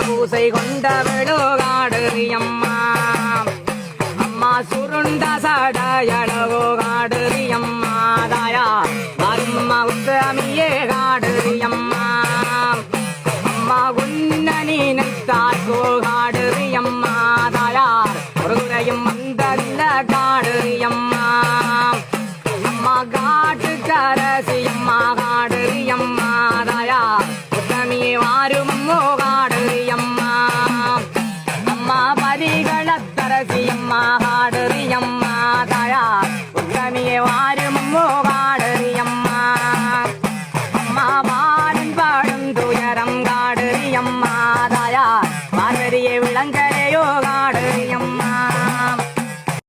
பூசை கொண்டவளோ காடுறியம்மா அம்மா சுருண்ட சடையளவோ காடுறியம்மா தாயா அம்மா உத்தமியே காடுறியம்மா அம்மா உன்ன நினைத்தார்கோ காடுறியம்மா தாயார் ஒரு குறையும் வந்தல்ல காடுறியம்மா அம்மா காட்டுக்கரசியம்மா காடுறியம்மா தாயார் உத்தமியே வாருமோ காடுறியம்மா அம்மா பரிகளத்தரசியம்மா காடுறியம்மா தாயார் உத்தமியே வாருமோ காடுறியம்மா அம்மா வாரன் பாடும் துயரம் காடுறியம்மா தாயார் பார்வதியே விளங்கரையோ காடுறியம்மா